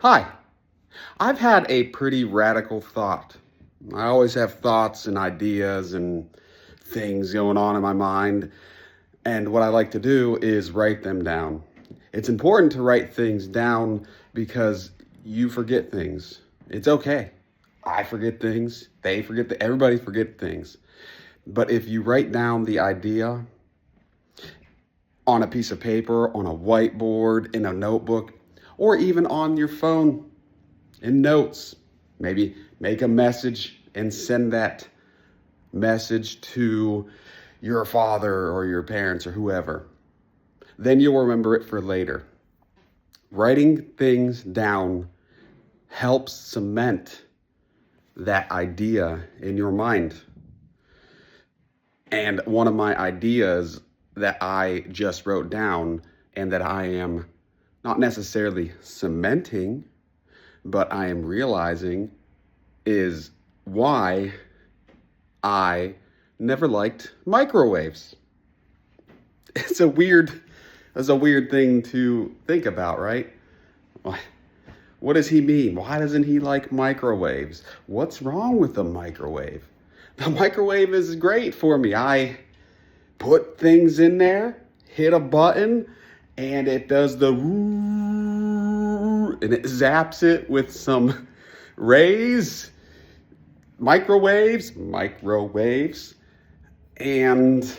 Hi, I've had a pretty radical thought. I always have thoughts and ideas and things going on in my mind, and what I like to do is write them down. It's important to write things down because you forget things. It's okay. I forget things, everybody forget things. But if you write down the idea on a piece of paper, on a whiteboard, in a notebook, or even on your phone, in notes. Maybe make a message and send that message to your father or your parents or whoever. Then you'll remember it for later. Writing things down helps cement that idea in your mind. And one of my ideas that I just wrote down and that I am not necessarily cementing, but I am realizing is why I never liked microwaves. It's a weird thing to think about, right? What does he mean? Why doesn't he like microwaves? What's wrong with the microwave? The microwave is great for me. I put things in there, hit a button, and it does the and it zaps it with some rays, microwaves, and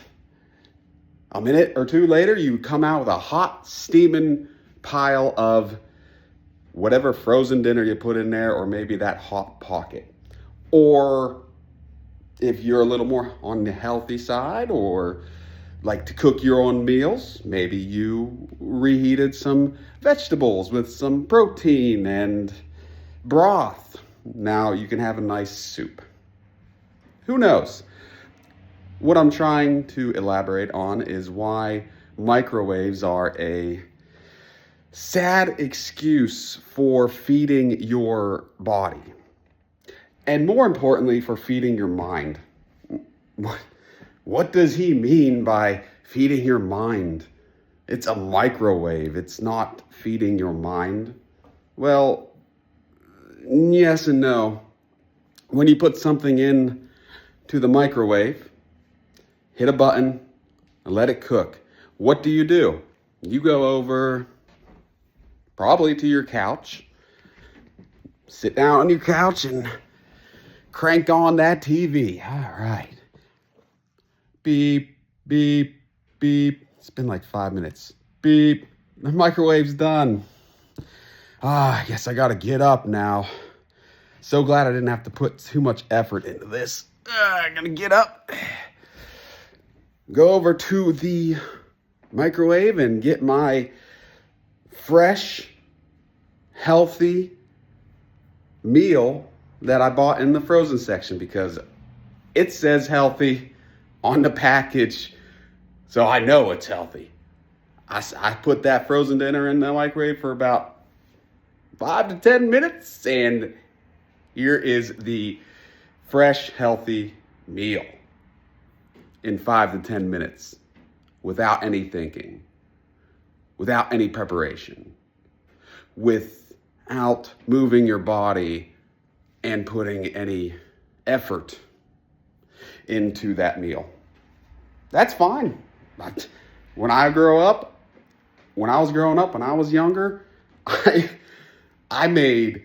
a minute or two later, you come out with a hot, steaming pile of whatever frozen dinner you put in there, or maybe that Hot Pocket. Or if you're a little more on the healthy side, or like to cook your own meals, maybe you reheated some vegetables with some protein and broth. Now you can have a nice soup. Who knows? What I'm trying to elaborate on is why microwaves are a sad excuse for feeding your body. And more importantly, for feeding your mind. What does he mean by feeding your mind? It's a microwave. It's not feeding your mind. Well, yes and no. When you put something in to the microwave, hit a button, and let it cook. What do? You go over probably to your couch, sit down on your couch and crank on that TV. All right. Beep, beep, beep. It's been like 5 minutes. Beep. The microwave's done. I guess I gotta get up now. So glad I didn't have to put too much effort into this. I'm gonna get up, go over to the microwave and get my fresh, healthy meal that I bought in the frozen section because it says healthy on the package, so I know it's healthy. I put that frozen dinner in the microwave for about 5 to 10 minutes, and here is the fresh, healthy meal in 5 to 10 minutes without any thinking, without any preparation, without moving your body and putting any effort into that meal. That's fine. But when I was growing up, when I was younger, I made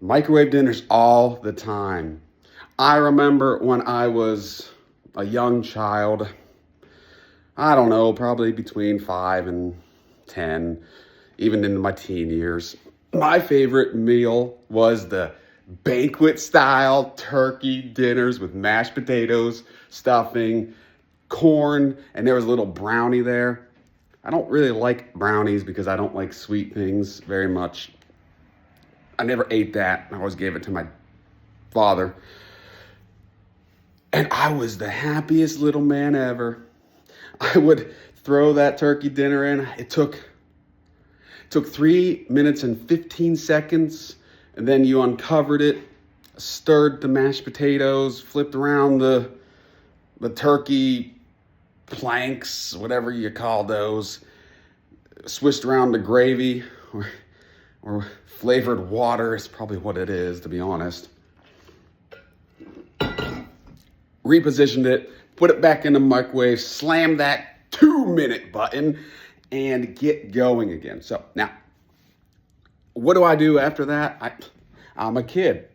microwave dinners all the time. I remember when I was a young child, I don't know, probably between 5 and 10, even into my teen years. My favorite meal was the banquet style turkey dinners with mashed potatoes, stuffing, corn, and there was a little brownie there. I don't really like brownies because I don't like sweet things very much. I never ate that. I always gave it to my father. And I was the happiest little man ever. I would throw that turkey dinner in. It took 3 minutes and 15 seconds. And then you uncovered it, stirred the mashed potatoes, flipped around the turkey planks, whatever you call those, swished around the gravy or or flavored water is probably what it is, to be honest. Repositioned it, put it back in the microwave, slam that 2-minute button, and get going again. So now, what do I do after that? I'm a kid.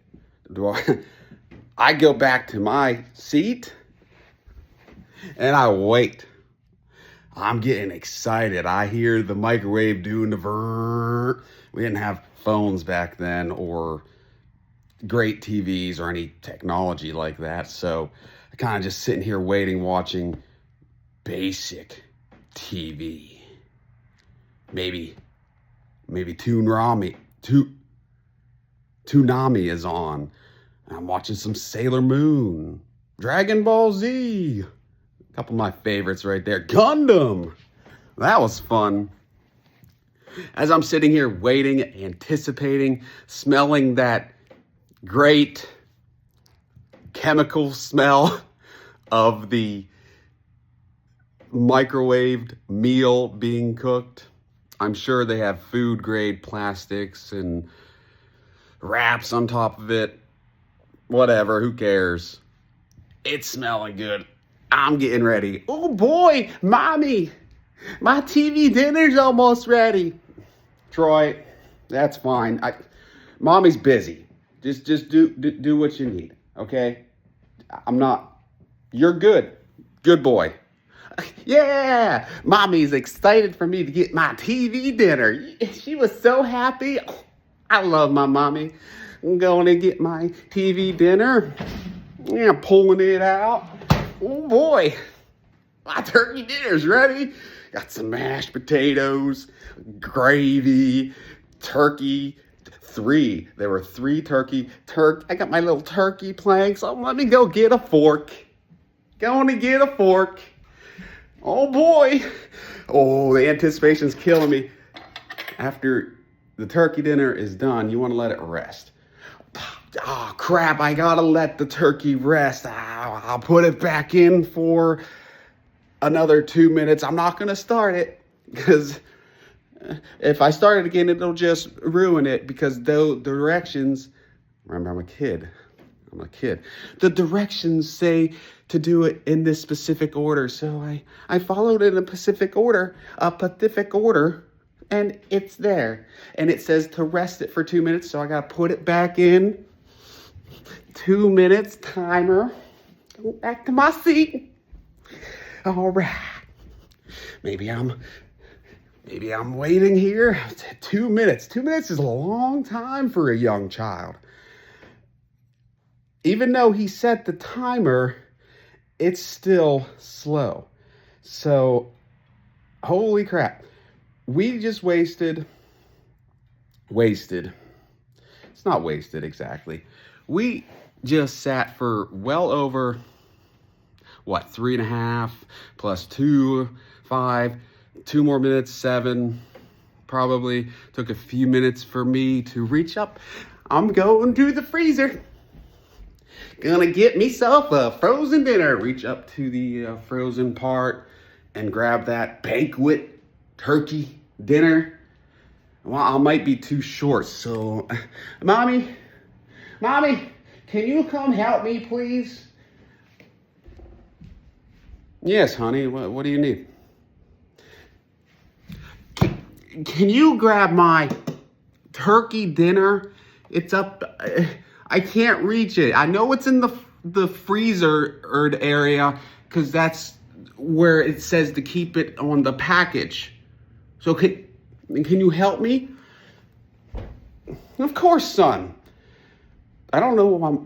I go back to my seat and I wait. I'm getting excited. I hear the microwave doing the vrrr. We didn't have phones back then or great TVs or any technology like that. So I kind of just sitting here waiting, watching basic TV. Maybe Toonami is on. I'm watching some Sailor Moon, Dragon Ball Z. A couple of my favorites right there. Gundam. That was fun. As I'm sitting here waiting, anticipating, smelling that great chemical smell of the microwaved meal being cooked. I'm sure they have food grade plastics and wraps on top of it. Whatever, who cares? It's smelling good. I'm getting ready. Oh boy, Mommy, my TV dinner's almost ready. Troy, that's fine. Mommy's busy. Just do what you need, okay? You're good. Good boy. Yeah, Mommy's excited for me to get my TV dinner. She was so happy. I love my mommy. I'm going to get my TV dinner. Yeah, pulling it out. Oh boy, my turkey dinner's ready. Got some mashed potatoes, gravy, turkey. There were 3 turkey. I got my little turkey planks. So let me go get a fork. Going to get a fork. Oh boy. Oh, the anticipation's killing me. After the turkey dinner is done, you want to let it rest. Oh crap, I gotta let the turkey rest. I'll put it back in for another 2 minutes. I'm not gonna start it because if I start it again, it'll just ruin it because the directions, remember I'm a kid. The directions say to do it in this specific order. So I followed it in a Pacific order, and it's there. And it says to rest it for 2 minutes. So I got to put it back in. 2 minutes timer. Go back to my seat. All right. Maybe I'm waiting here. 2 minutes. 2 minutes is a long time for a young child. Even though he set the timer, it's still slow. So, holy crap. We just wasted. It's not wasted exactly. We just sat for well over, 3.5 plus 2, 5, 2 more minutes, 7. Probably took a few minutes for me to reach up. I'm going to the freezer. Gonna get myself a frozen dinner. Reach up to the frozen part and grab that banquet turkey dinner. Well, I might be too short, so Mommy, can you come help me, please? Yes, honey, what do you need? Can you grab my turkey dinner? It's up, I can't reach it. I know it's in the freezer area because that's where it says to keep it on the package. So can you help me? Of course, son. I don't know why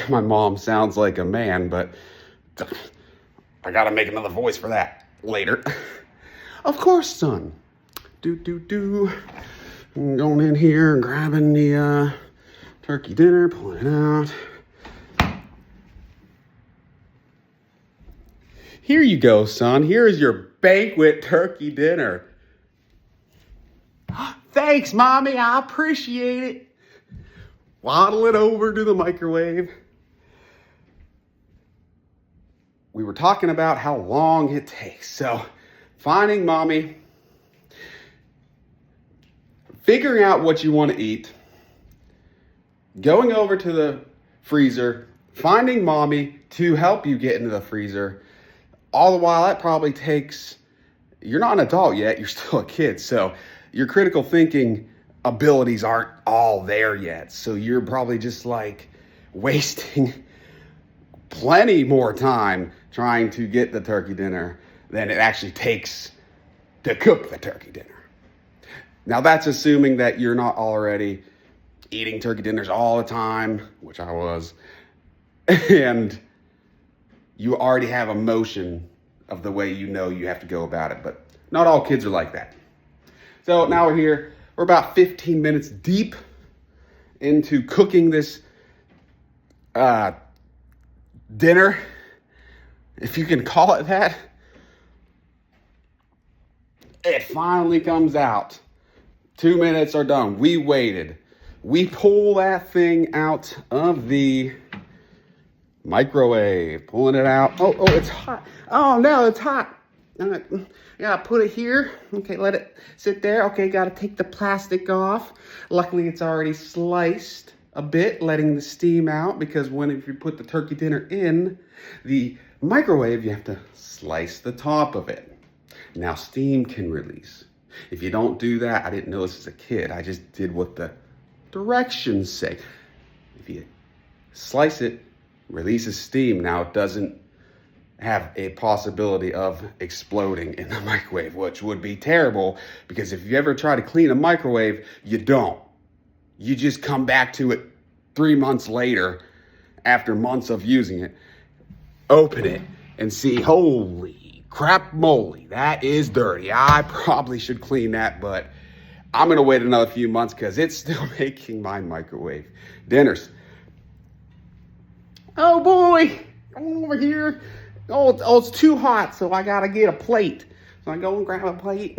my mom sounds like a man, but I gotta make another voice for that later. Of course, son. I'm going in here and grabbing the turkey dinner, pulling it out. Here you go, son. Here is your banquet turkey dinner. Thanks, Mommy. I appreciate it. Waddle it over to the microwave. We were talking about how long it takes. So, finding Mommy, figuring out what you want to eat, going over to the freezer, finding mommy to help you get into the freezer. All the while, that probably takes, you're not an adult yet, you're still a kid. So your critical thinking abilities aren't all there yet. So you're probably just like wasting plenty more time trying to get the turkey dinner than it actually takes to cook the turkey dinner. Now that's assuming that you're not already eating turkey dinners all the time, which I was, and you already have a motion of the way you know you have to go about it, but not all kids are like that. So now we're here. We're about 15 minutes deep into cooking this dinner, if you can call it that. It finally comes out. 2 minutes are done. We waited. We pull that thing out of the microwave. Pulling it out. Oh, it's hot. Oh, no, it's hot. Gotta put it here. Okay, let it sit there. Okay, gotta take the plastic off. Luckily, it's already sliced a bit, letting the steam out, because if you put the turkey dinner in the microwave, you have to slice the top of it. Now steam can release. If you don't do that, I didn't know this as a kid. I just did what the directions say. If you slice it, releases steam. Now it doesn't have a possibility of exploding in the microwave, which would be terrible, because if you ever try to clean a microwave, you don't. You just come back to it 3 months later, after months of using it, open it, and see, holy crap moly, that is dirty. I probably should clean that, but I'm gonna wait another few months because it's still making my microwave dinners. Oh boy, come over here. Oh, it's too hot, so I gotta get a plate. So I go and grab a plate.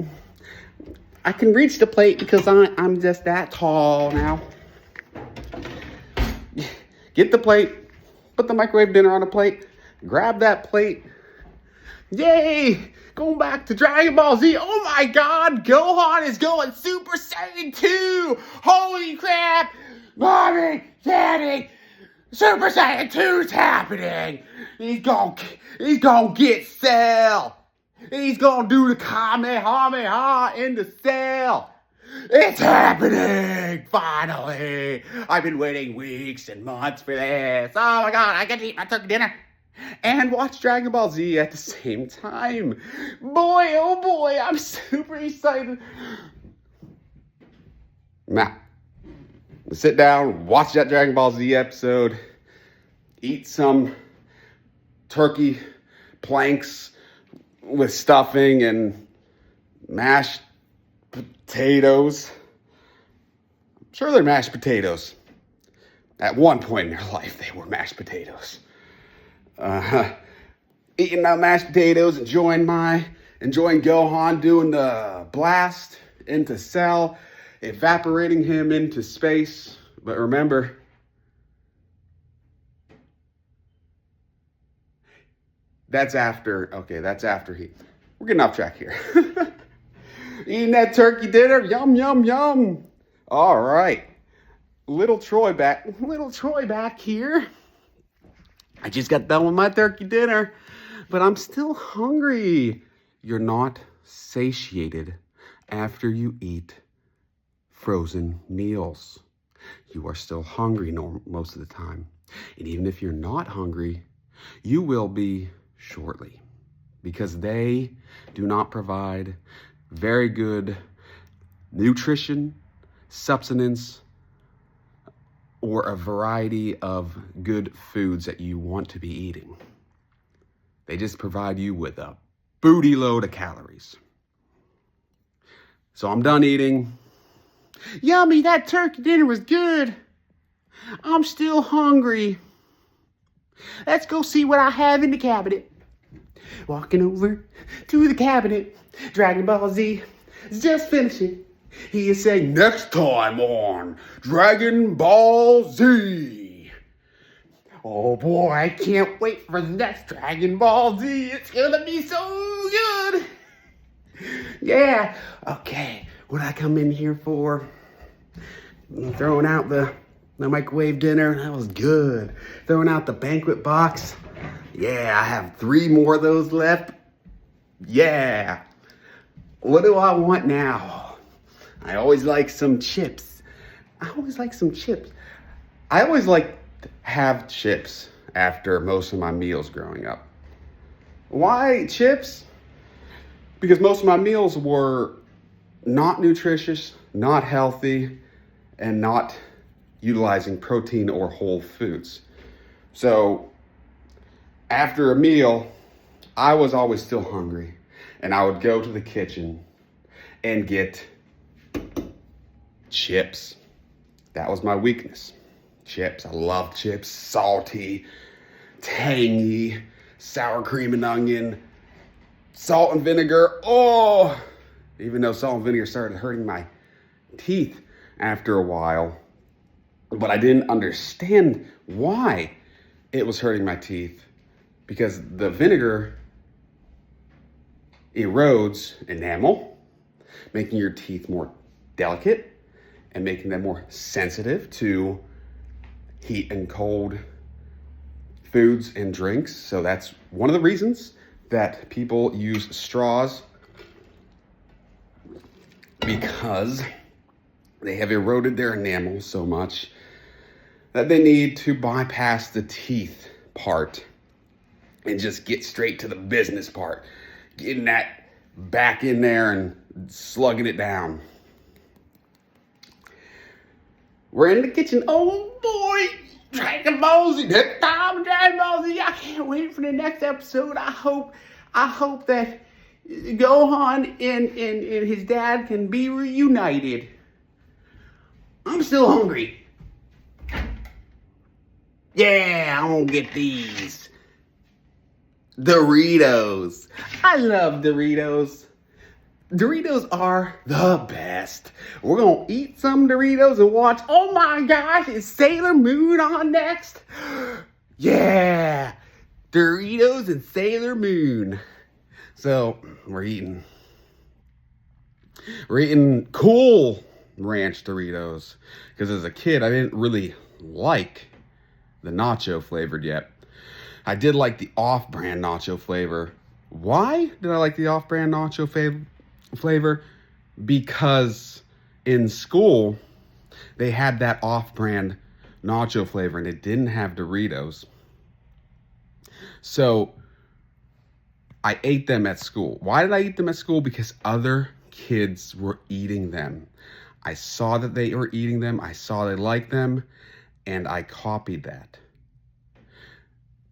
I can reach the plate because I'm just that tall now. Get the plate, put the microwave dinner on a plate, grab that plate. Yay! Going back to Dragon Ball Z. Oh my God, Gohan is going Super Saiyan 2! Holy crap! Mommy, Daddy, Super Saiyan 2's happening! He's gonna get Cell! He's gonna do the Kamehameha in the Cell! It's happening! Finally! I've been waiting weeks and months for this. Oh my God, I get to eat my turkey dinner and watch Dragon Ball Z at the same time. Boy, oh boy, I'm super excited. Now, sit down, watch that Dragon Ball Z episode, eat some turkey planks with stuffing and mashed potatoes. I'm sure they're mashed potatoes. At one point in their life, they were mashed potatoes. Eating my mashed potatoes, enjoying Gohan doing the blast into Cell, evaporating him into space. But remember, that's after we're getting off track here. Eating that turkey dinner, yum, yum, yum. All right, little Troy back here. I just got done with my turkey dinner, but I'm still hungry. You're not satiated after you eat frozen meals. You are still hungry most of the time. And even if you're not hungry, you will be shortly, because they do not provide very good nutrition, substance, or a variety of good foods that you want to be eating. They just provide you with a booty load of calories. So I'm done eating. Yummy, that turkey dinner was good. I'm still hungry. Let's go see what I have in the cabinet. Walking over to the cabinet. Dragon Ball Z is just finishing. He is saying, next time on Dragon Ball Z. Oh boy, I can't wait for the next Dragon Ball Z. It's gonna be so good. Yeah. Okay, what I come in here for. Throwing out the microwave dinner, that was good. Throwing out the banquet box. Yeah, I have 3 more of those left. Yeah. What do I want now? I always like some chips. I always like to have chips after most of my meals growing up. Why chips? Because most of my meals were not nutritious, not healthy, and not utilizing protein or whole foods. So after a meal, I was always still hungry, and I would go to the kitchen and get chips. That was my weakness. Chips. I love chips. Salty, tangy, sour cream and onion, salt and vinegar. Oh, even though salt and vinegar started hurting my teeth after a while, but I didn't understand why it was hurting my teeth, because the vinegar erodes enamel, making your teeth more delicate and making them more sensitive to heat and cold foods and drinks. So that's one of the reasons that people use straws, because they have eroded their enamel so much that they need to bypass the teeth part and just get straight to the business part, getting that back in there and slugging it down. We're in the kitchen. Oh boy, Dragon Ball Z. Next time, Dragon Ball Z. I can't wait for the next episode. I hope that Gohan and his dad can be reunited. I'm still hungry. Yeah, I'm gonna get these Doritos. I love Doritos. Doritos are the best. We're gonna eat some Doritos and watch. Oh my gosh, is Sailor Moon on next? Yeah, Doritos and Sailor Moon. So we're eating Cool Ranch Doritos, because as a kid I didn't really like the nacho flavored yet. I did like the off-brand nacho flavor. Why did I like the off-brand nacho flavor? Because in school they had that off-brand nacho flavor and it didn't have Doritos. So I ate them at school. Why did I eat them at school? Because other kids were eating them. I saw that they were eating them. I saw they liked them, and I copied that.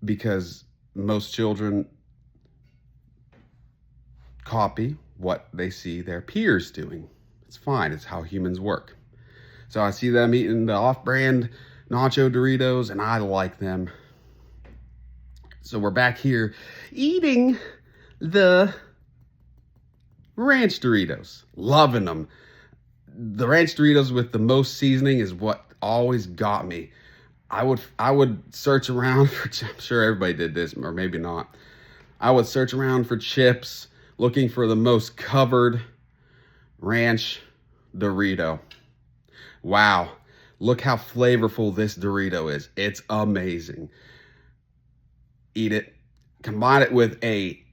Because most children copy what they see their peers doing. It's fine. It's how humans work. So I see them eating the off-brand nacho Doritos, and I like them. So we're back here eating the ranch Doritos. Loving them. The ranch Doritos with the most seasoning is what always got me. I would search around for, I'm sure everybody did this, or maybe not. I would search around for chips, looking for the most covered ranch Dorito. Wow, look how flavorful this Dorito is. It's amazing. Eat it. Combine it with a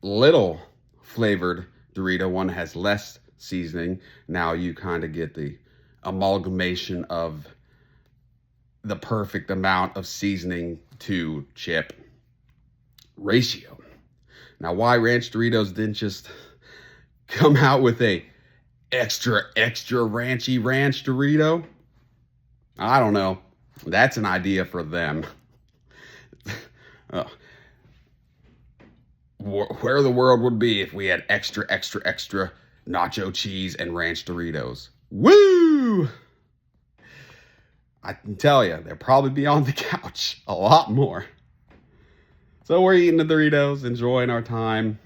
little flavored Dorito, one that has less seasoning. Now you kind of get the amalgamation of the perfect amount of seasoning to chip ratio. Now, why Ranch Doritos didn't just come out with a extra ranchy ranch Dorito? I don't know. That's an idea for them. Where the world would be if we had extra nacho cheese and ranch Doritos. Woo! I can tell you, they'll probably be on the couch a lot more. So we're eating the Doritos, enjoying our time.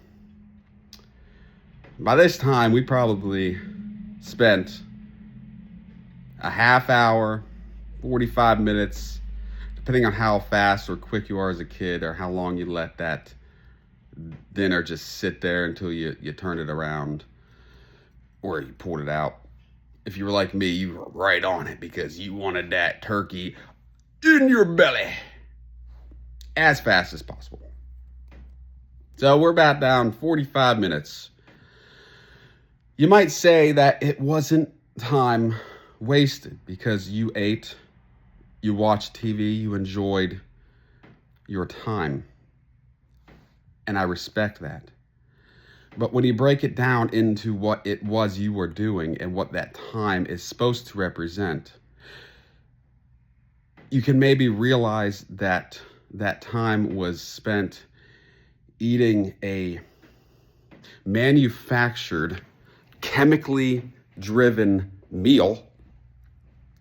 By this time, we probably spent a half hour, 45 minutes, depending on how fast or quick you are as a kid, or how long you let that dinner just sit there until you turn it around. or you pulled it out. If you were like me, you were right on it because you wanted that turkey in your belly as fast as possible. So we're about down 45 minutes. You might say that it wasn't time wasted because you ate, you watched TV, you enjoyed your time. And I respect that. But when you break it down into what it was you were doing and what that time is supposed to represent, you can maybe realize that that time was spent eating a manufactured, chemically driven meal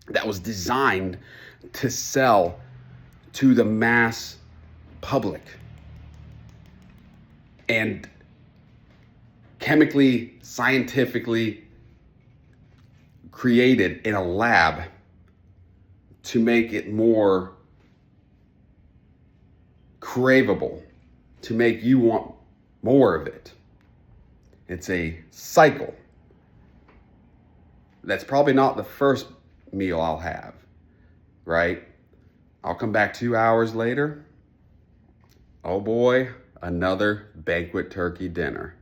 that was designed to sell to the mass public and chemically, scientifically created in a lab to make it more craveable, to make you want more of it. It's a cycle. That's probably not the first meal I'll have, right? I'll come back 2 hours later. Oh boy, another banquet turkey dinner.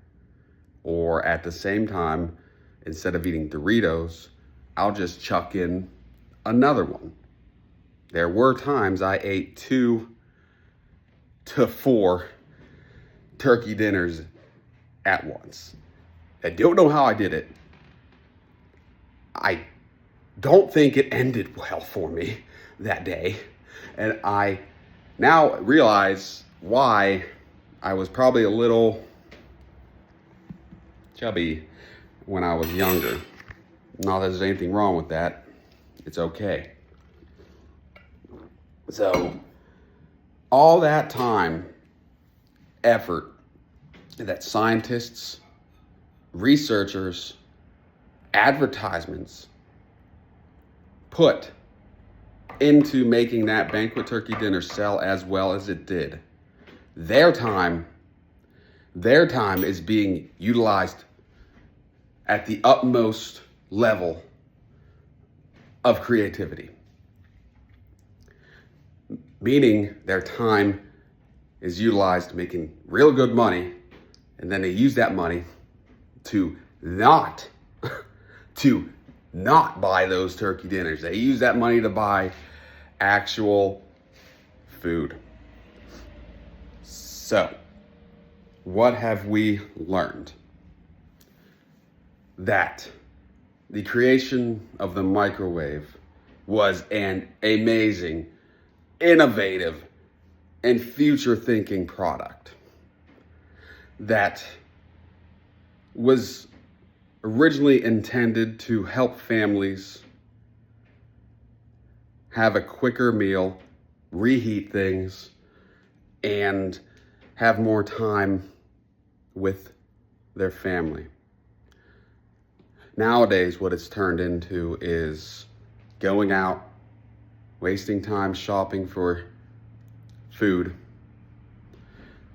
Or at the same time, instead of eating Doritos, I'll just chuck in another one. There were times I ate 2 to 4 turkey dinners at once. I don't know how I did it. I don't think it ended well for me that day. And I now realize why I was probably a little chubby when I was younger. Not that there's anything wrong with that. It's okay. So, all that time, effort that scientists, researchers, advertisements put into making that banquet turkey dinner sell as well as it did, their time is being utilized at the utmost level of creativity. Meaning their time is utilized making real good money, and then they use that money to not buy those turkey dinners. They use that money to buy actual food. So, what have we learned? That the creation of the microwave was an amazing, innovative, and future-thinking product that was originally intended to help families have a quicker meal, reheat things, and have more time with their family. Nowadays, what it's turned into is going out, wasting time shopping for food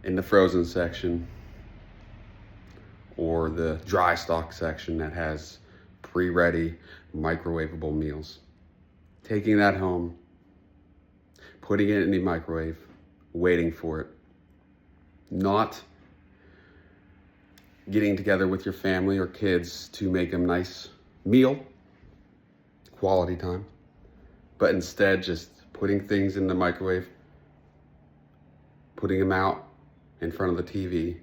in the frozen section or the dry stock section that has pre-ready microwavable meals. Taking that home, putting it in the microwave, waiting for it. Not getting together with your family or kids to make a nice meal, quality time, but instead just putting things in the microwave, putting them out in front of the TV,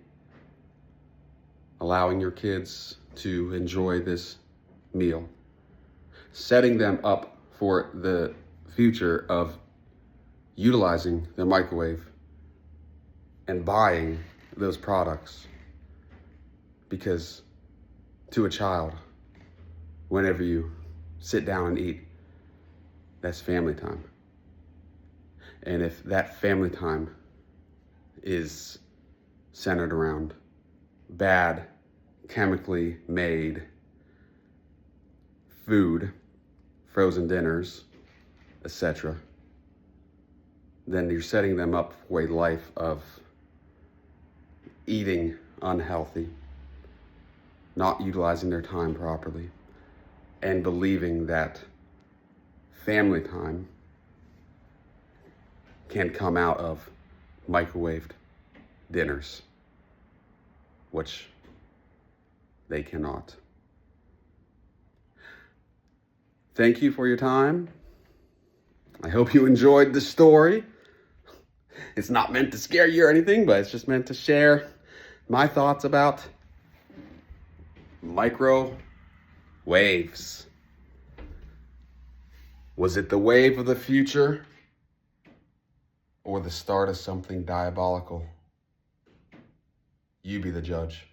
allowing your kids to enjoy this meal, setting them up for the future of utilizing the microwave and buying those products. Because to a child, whenever you sit down and eat, that's family time. And if that family time is centered around bad, chemically made food, frozen dinners, etc., then you're setting them up for a life of eating unhealthy, not utilizing their time properly, and believing that family time can come out of microwaved dinners, which they cannot. Thank you for your time. I hope you enjoyed the story. It's not meant to scare you or anything, but it's just meant to share my thoughts about microwaves. Was it the wave of the future or the start of something diabolical? You be the judge.